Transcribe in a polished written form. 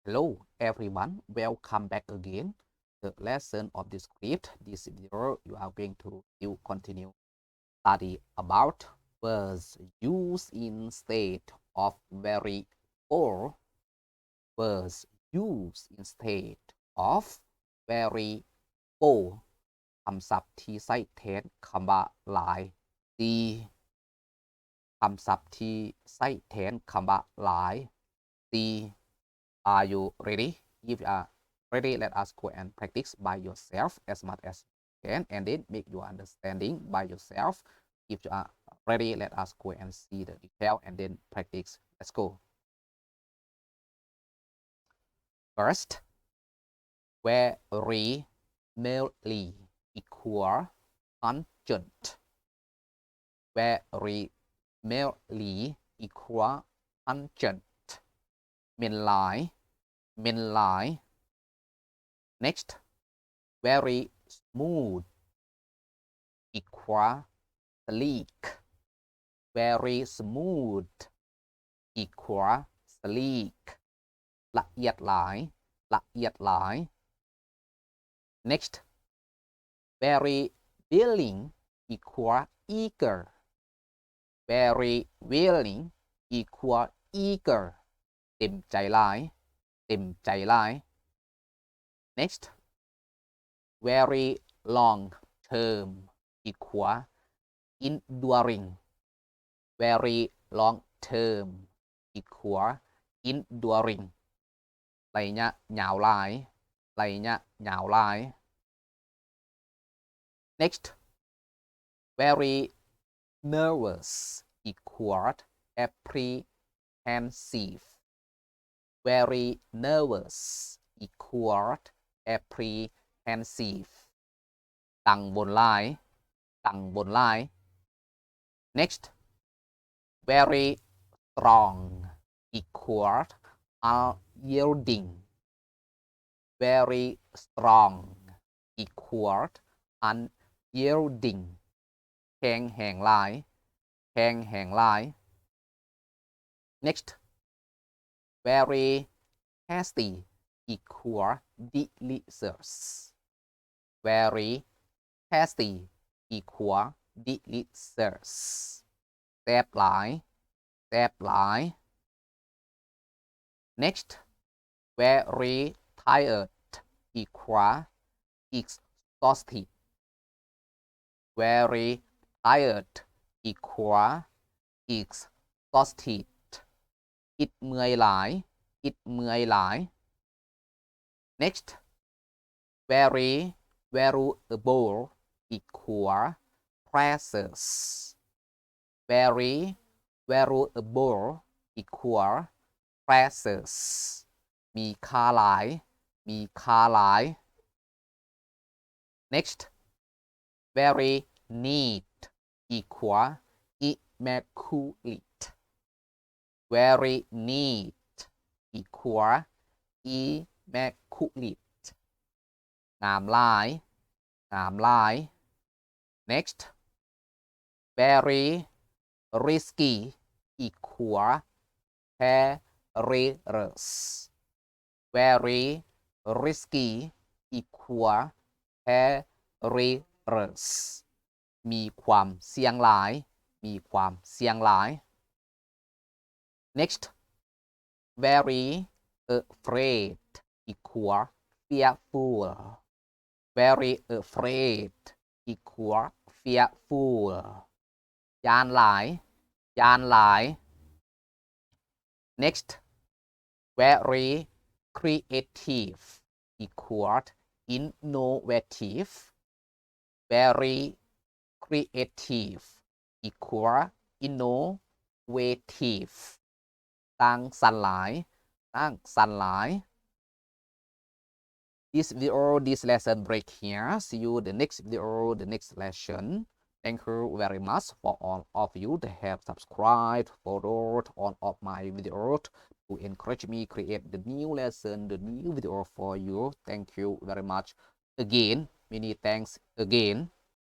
Hello everyone, welcome back again. The lesson of the script. This video you are going to continue study about verbs used instead of very or verbs used instead of very or คำศัพท์ที่ใช้แทนคำว่าหลายดีคำศัพท์ที่ใช้แทนคำว่าหลายดี Are you ready? If you are ready, let us go and practice by yourself as much as you can and then make your understanding by yourself. If you are ready, let us go and see the detail and then practice. Let's go. First, very merely equal tangent. Very merely equal tangent. មានหลาย next very smooth equal sleek very smooth equal sleek ละเอียดหลาย next very willing equal eager very willing equal eager เต็มใจหลาย next very long term equal enduring very long term equal enduring ระยะยาวหลาย next very nervous equal apprehensive very nervous equal apprehensive กังวลหลาย next very strong equal unyielding very strong equal unyielding แข็งแรงหลาย next very hasty equal delicious very hasty equal delicious แซ่บหลาย next very tired equal exhausted very tired equal exhausted อิดเมื่อยหลาย next very valuable equal precious very valuable equal precious มีค่าหลาย next very neat equal immaculate very neat equal immaculate งามหลาย next very risky equal perilous very risky equal perilous มีความเสี่ยงหลาย next very afraid equal fearful very afraid equal fearful ย้านหลาย next very creative equal innovative very creative equal innovative สร้างสรรค์หลาย This video, this lesson break here. See you the next video, the next lesson. Thank you very much for all of you that have subscribed, followed all of my videos to encourage me create the new lesson, the new video for you. Thank you very much again. Many thanks again.